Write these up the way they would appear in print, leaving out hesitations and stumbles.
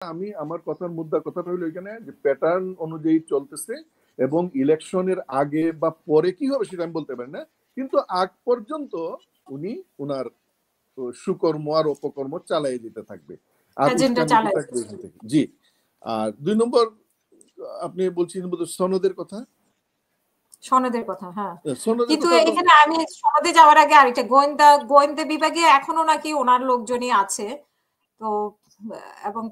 আমি আমার কথার কথাটা হলো এখানে যে প্যাটার্ন অনুযায়ী চলতেছে, এবং ইলেকশনের আগে বা পরে কি হবে সেটা আমি বলতে পারি না, কিন্তু আগ পর্যন্ত উনি উনার সুকর্ম আর অপকর্ম চালিয়ে যেতে থাকবে আর উস্কানিতে থাকবে। জি। আর 2 নম্বর আপনি বলছিলেন সনদের কথা। সনদের কথা, হ্যাঁ, কিন্তু এখানে আমি সনদে যাওয়ার আগে আরেকটা গোয়েন্দা বিভাগে এখনো নাকি ওনার লোকজনই আছে, তো এবং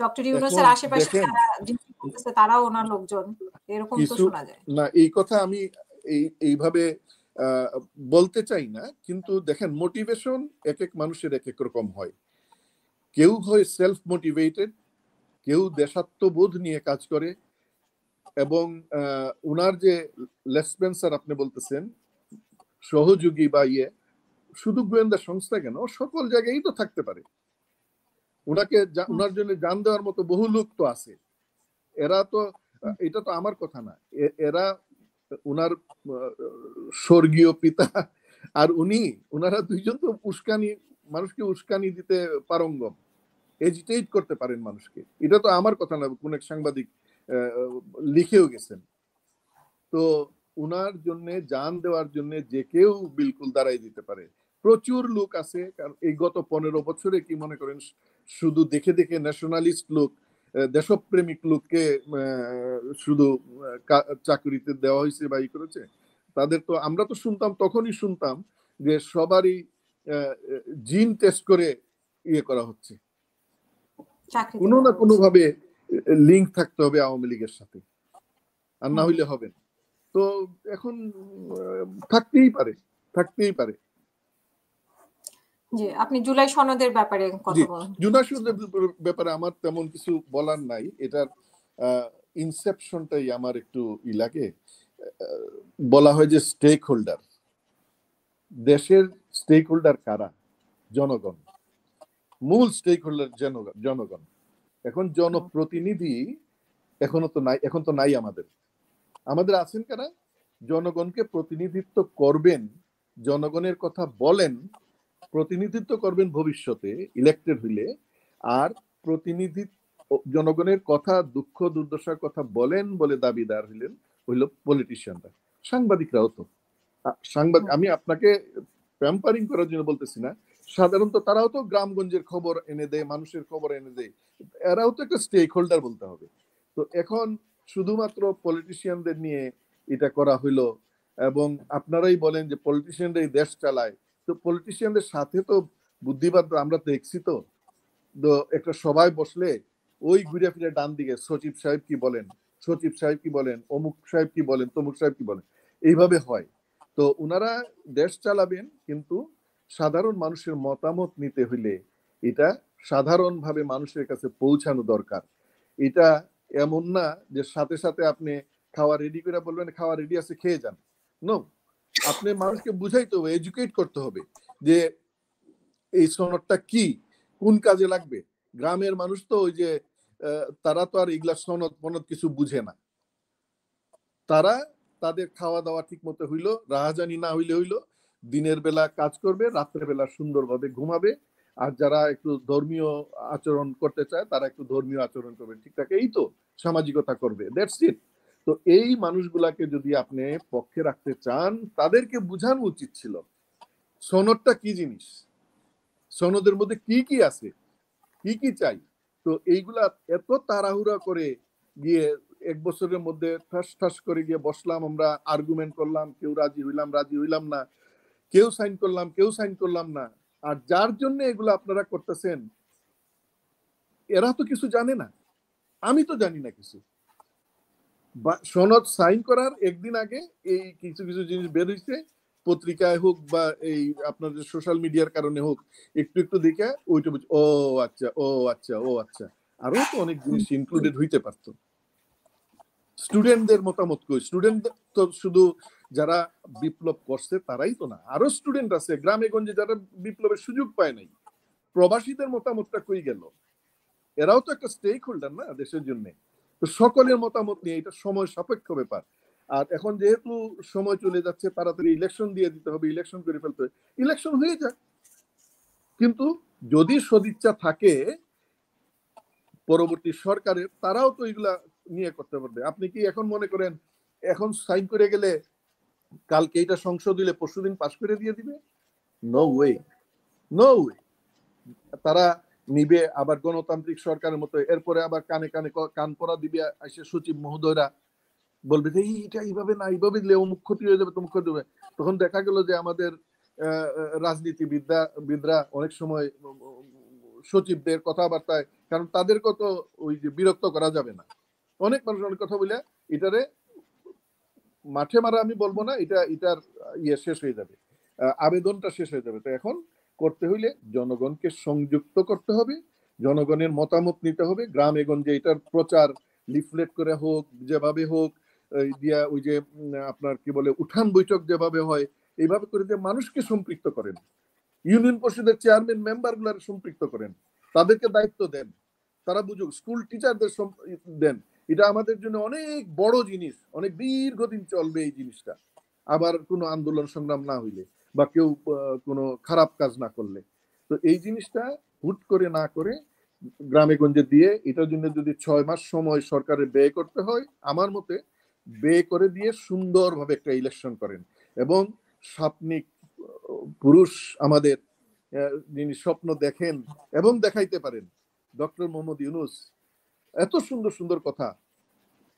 ডক্টর ইউনূসের আশেপাশে যারা ডিউটি করতেছে তারাও ওনার লোকজন, এরকম তো শোনা যায় না। এই কথা আমি এইভাবে বলতে চাই না, কিন্তু দেখেন মোটিভেশন এক এক মানুষের এক এক রকম হয়। কেউ হয় সেলফ মোটিভেটেড, কেউ দেশাত্মবোধ নিয়ে কাজ করে, এবং উনার যে লেসপেন্সার আপনি বলতেছেন সহযোগী বা শুধু গোয়েন্দা সংস্থা কেন, সকল জায়গায় তো থাকতে পারে। উনাকে উনার জন্য জান দেওয়ার মতো বহু লোক তো আছে। এরা তো, এটা তো আমার কথা না, এরা উনার স্বর্গীয় পিতা আর উনারা দুইজন তো মানুষকে উস্কানি দিতে পারঙ্গম, এজিটেট করতে পারেন মানুষকে। এটা তো আমার কথা না, কোন এক সাংবাদিক লিখেও গেছেন। তো উনার জন্য জান দেওয়ার জন্য যে কেউ বিলকুল দাঁড়াই দিতে পারে। প্রচুর লোক আছে, কারণ এই গত 15 বছরে কি মনে করেন শুধু দেখে দেখে ন্যাশনালিস্ট লোক, দেশপ্রেমিক লোককে শুধু চাকরিতে দেওয়া হয়েছে বা ই করেছে। তাদের তো আমরা তো তখনই শুনতাম যে সবারই জিন টেস্ট করে করা হচ্ছে, কোনো না কোনো ভাবে লিঙ্ক থাকতে হবে আওয়ামী লীগের সাথে, আর না হইলে হবে না। তো এখন থাকতেই পারে। জি, আপনি জুলাই সনদের ব্যাপারে কথা বলেন। জুলাই সনদের ব্যাপারে আমার তেমন কিছু বলার নাই। এটার ইনসেপশনটাই আমার একটু লাগে। বলা হয় যে স্টেক হোল্ডার, দেশের স্টেক হোল্ডার কারা? জনগণ, মূল স্টেক হোল্ডার জনগণ। এখন জনপ্রতিনিধি এখনো তো নাই, এখন তো নাই আমাদের আছেন কারা? জনগণকে প্রতিনিধিত্ব করবেন, জনগণের কথা বলেন, প্রতিনিধিত্ব করবেন ভবিষ্যতে ইলেক্টেড হইলে, আর জনগণের কথা, দুঃখ দুর্দশার কথা বলেন বলে দাবিদার হইল পলিটিশিয়ানরা। সাংবাদিকরাও তো আমি আপনাকে প্যাম্পারিং করার জন্য বলতেছি না, সাধারণত তারাও তো গ্রামগঞ্জের খবর এনে দেয়, মানুষের খবর এনে দেয়, এরাও তো একটা স্টেক হোল্ডার বলতে হবে। তো এখন শুধুমাত্র পলিটিশিয়ানদের নিয়ে এটা করা হইলো, এবং আপনারাই বলেন যে পলিটিশিয়ানরাই দেশ চালায়। তো পলিটিশিয়ানদের সাথে তো বুদ্ধিবাদ আমরা দেখছি তো, একটা সবাই বসলে ওই ঘুরে ফিরে ডান দিকে সচিব সাহেব কি বলেন, সচিব সাহেব কি বলেন, অমুক সাহেব কি বলেন, তমুক সাহেব কি বলেন, এইভাবে হয়। তো উনারা দেশ চালাবেন, কিন্তু সাধারণ মানুষের মতামত নিতে হইলে এটা সাধারণভাবে মানুষের কাছে পৌঁছানো দরকার। এটা এমন না যে সাথে সাথে আপনি খাওয়া রেডি করে বলবেন খাওয়া রেডি আছে খেয়ে যান। নো, আপনি মানুষকে বুঝাইতে হবে, এডুকেট করতে হবে যে এই সনদটা কি, কোন কাজে লাগবে। গ্রামের মানুষ তো ওই যে তারা তো আর এগুলা সনদ কিছু বুঝে না। তারা তাদের খাওয়া দাওয়া ঠিক মতো হইলো, রাহাজানি না হইলে হইলো, দিনের বেলা কাজ করবে, রাত্রের বেলা সুন্দরভাবে ঘুমাবে। আর যারা একটু ধর্মীয় আচরণ করতে চায় তারা একটু ধর্মীয় আচরণ করবে, ঠিকঠাক এই তো সামাজিকতা করবে, দ্যাটস ইট। তো এই মানুষগুলাকে যদি আপনি পক্ষে রাখতে চান, তাদেরকে বুঝানো উচিত ছিল সনদটা কি জিনিস, সনদের মধ্যে কি কি আছে, কি কি চাই। তো এইগুলা এত তাড়াহুড়া করে গিয়ে 1 বছরের মধ্যে ঠাস ঠাস করে গিয়ে বসলাম, আমরা আর্গুমেন্ট করলাম, কেউ রাজি হইলাম না, কেউ সাইন করলাম না। আর যার জন্য এগুলো আপনারা করতেছেন এরা তো কিছু জানে না, আমি তো জানি না কিছু। সনদ সাইন করার একদিন আগে এই কিছু কিছু জিনিস বের হইছে, পত্রিকায় হোক বা এই আপনাদের সোশ্যাল মিডিয়ার কারণে হোক, একটু দেখে ওইটা বুঝ, ও আচ্ছা, আরো তো অনেক জিনিস ইনক্লুডেড হইতে পারতো। স্টুডেন্টদের মতামত কই? স্টুডেন্ট তো শুধু যারা বিপ্লব করছে তারাই তো না, আরো স্টুডেন্ট আছে গ্রামে গঞ্জে যারা বিপ্লবের সুযোগ পায় নাই। প্রবাসীদের মতামতটা কই গেল? এরাও তো একটা স্টেক হোল্ডার না দেশের জন্য। তো সকলের মতামত নিয়ে, এটা সময় সাপেক্ষ ব্যাপার। আর এখন যেহেতু সময় চলে যাচ্ছে, তাড়াতাড়ি ইলেকশন দিয়ে দিতে হবে, ইলেকশন করে ফেলতে হবে, ইলেকশন হয়ে যাক। কিন্তু যদি সদিচ্ছা থাকে পরবর্তী সরকারের, তারাও তো এগুলা নিয়ে করতে পারবে। আপনি কি এখন মনে করেন এখন সাইন করে গেলে কালকে এটা সংসদ দিলে পরশুদিন পাশ করে দিয়ে দিবে? No way, no way. তারা নিবে আবার গণতান্ত্রিক সরকারের মতো, এরপরে আবার কানে কানে কান পরা দিবে এসে সচিব মহোদয়রা, বলবে যে এইটা এইভাবে না, এইভাবে দিলে অমুক ক্ষতি হয়ে যাবে, তমুক ক্ষতি হবে। তখন দেখা গেল যে আমাদের রাজনীতিবিদরা অনেক সময় সচিবদের কথাবার্তায়, কারণ তাদেরকে তো ওই যে বিরক্ত করা যাবে না, অনেক মানুষ অনেক কথা বলে এটারে মাঠে মারা আমি বলবো না, এটার ইয়ে শেষ হয়ে যাবে, আবেদনটা শেষ হয়ে যাবে। তো এখন করতে হইলে জনগণকে সংযুক্ত করতে হবে, জনগণের মতামত নিতে হবে, গ্রামে গঞ্জে এটার প্রচার লিফলেট করে হোক, যেভাবে হোক দিয়া, ওই যে আপনার কি বলে উঠান বৈঠক যেভাবে হয় এইভাবে করে দিয়ে মানুষকে সম্পৃক্ত করেন, ইউনিয়ন পরিষদের চেয়ারম্যান মেম্বার গুলার সম্পৃক্ত করেন, তাদেরকে দায়িত্ব দেন, তারা বুঝুক, স্কুল টিচারদের দেন। এটা আমাদের জন্য অনেক বড় জিনিস, অনেক দীর্ঘদিন চলবে এই জিনিসটা, আবার কোনো আন্দোলন সংগ্রাম না হইলে বা কেউ কোনো খারাপ কাজ না করলে। তো এই জিনিসটা হুট করে না করে গ্রামে গঞ্জে দিয়ে, এটার জন্য যদি 6 মাস সময় সরকারের ব্যয় করতে হয়, আমার মতে ব্যয় করে দিয়ে সুন্দরভাবে একটা ইলেকশন করেন। এবং স্বপ্নিক পুরুষ আমাদের যিনি স্বপ্ন দেখেন এবং দেখাইতে পারেন, ডক্টর মোহাম্মদ ইউনূস, এত সুন্দর সুন্দর কথা,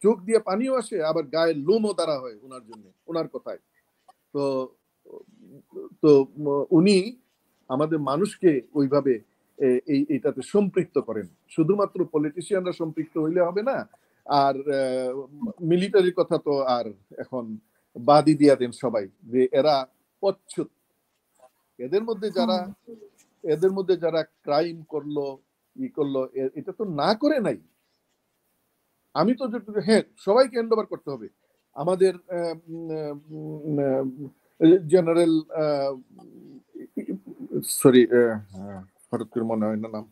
চোখ দিয়ে পানিও আসে, আবার গায়ের লোমও দাঁড়া হয় ওনার জন্য, ওনার কথায়। তো তো উনি আমাদের মানুষকে ওইভাবে এইটাতে সম্পৃক্ত করেন। শুধুমাত্র পলিটিশিয়ানরা সম্পৃক্ত হইলে হবে না। আর মিলিটারির কথা তো আর এখন বাদই দিয়া দেন সবাই, যে এরা পচ্ছুত। এদের মধ্যে যারা ক্রাইম করলো, করলো, এটা তো না করে নাই। আমি তো হ্যাঁ, সবাইকে হ্যান্ড ওভার করতে হবে। আমাদের জেনারেল, সরি হঠাৎ করে মনে হয় না নাম,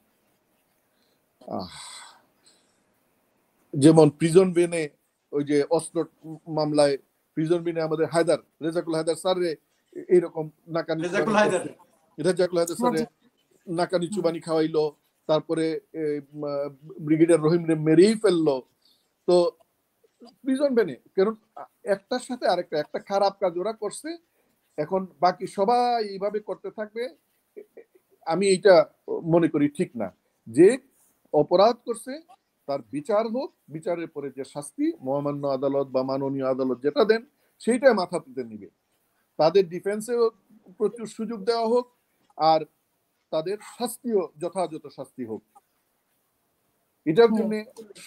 যেমন প্রিজন বেনে ওই যে অস্ত্র মামলায় প্রিজন বেনে আমাদের রেজাকুল হায়দার স্যারে এইরকম নাকানি নাকানি চুবানি খাওয়াইলো, তারপরে ব্রিগেডিয়ার রহিম রে মেরেই ফেললো। তো প্রিজন বেনে, কারণ একটার সাথে আরেকটা, একটা খারাপ কাজ ওরা করছে, এখন বাকি সবাই এইভাবে করতে থাকবে। আমি এইটা মনে করি ঠিক না। যে অপরাধ করছে তার বিচার হোক, বিচারের পরে যে শাস্তি মহামান্য আদালত বা মাননীয় আদালত যেটা দেন সেইটাই মাথা পেতে নিবে। তাদের ডিফেন্সেও প্রচুর সুযোগ দেওয়া হোক, আর তাদের শাস্তিও যথাযথ শাস্তি হোক। এটার জন্য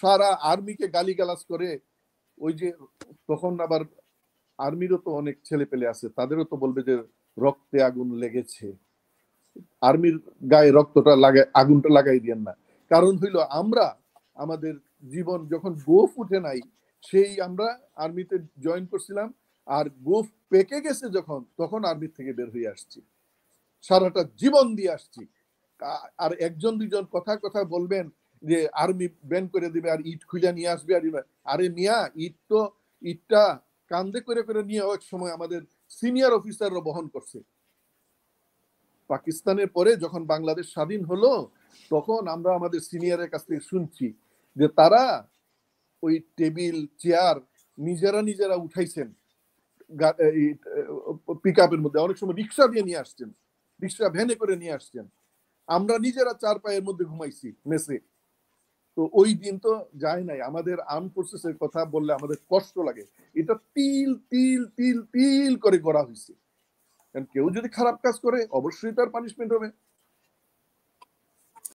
সারা আর্মিকে গালিগালাজ করে, ওই যে তখন আবার আর্মিরও তো অনেক ছেলে পেলে আছে, তাদেরও তো বলবে যে রক্তে আগুন লেগেছে, আর্মির গায়ে রক্তটা আগুনটা লাগাই দিয়েন না। কারণ হইল আমরা আমাদের জীবন যখন গোফ উঠে নাই, সেই আমরা আর্মিতে জয়েন করছিলাম, আর গোফ পেকে গেছে যখন, তখন আর্মি থেকে বের হয়ে আসছি, সারাটা জীবন দিয়ে আসছি। আর একজন দুইজন কথা বলবেন যে আর্মি ব্যান করে দিবে আর ইট খুঁজে নিয়ে আসবে, আর আরে মিয়া, ইটটা কান্দে করে করে নিয়ে এক সময় আমাদের সিনিয়র অফিসাররা বহন করছে। পাকিস্তানের পরে যখন বাংলাদেশ স্বাধীন হলো, তখন আমরা আমাদের সিনিয়রের কাছ থেকে শুনছি যে তারা ওই টেবিল চেয়ার নিজেরা উঠাইছেন পিকআপের মধ্যে, অনেক সময় রিক্সা দিয়ে নিয়ে আসছেন, রিক্সা ভ্যানে করে নিয়ে আসছেন। আমরা নিজেরা 4 পায়ের মধ্যে ঘুমাইছি মেসে। তো ওই দিন তো যায় নাই। আমাদের আর্ম ফোর্সেসের কথা বললে আমাদের কষ্ট লাগে। এটা তিল তিল তিল তিল করে গড়া হয়েছে। কারণ কেউ যদি খারাপ কাজ করে অবশ্যই তার পানিশমেন্ট হবে।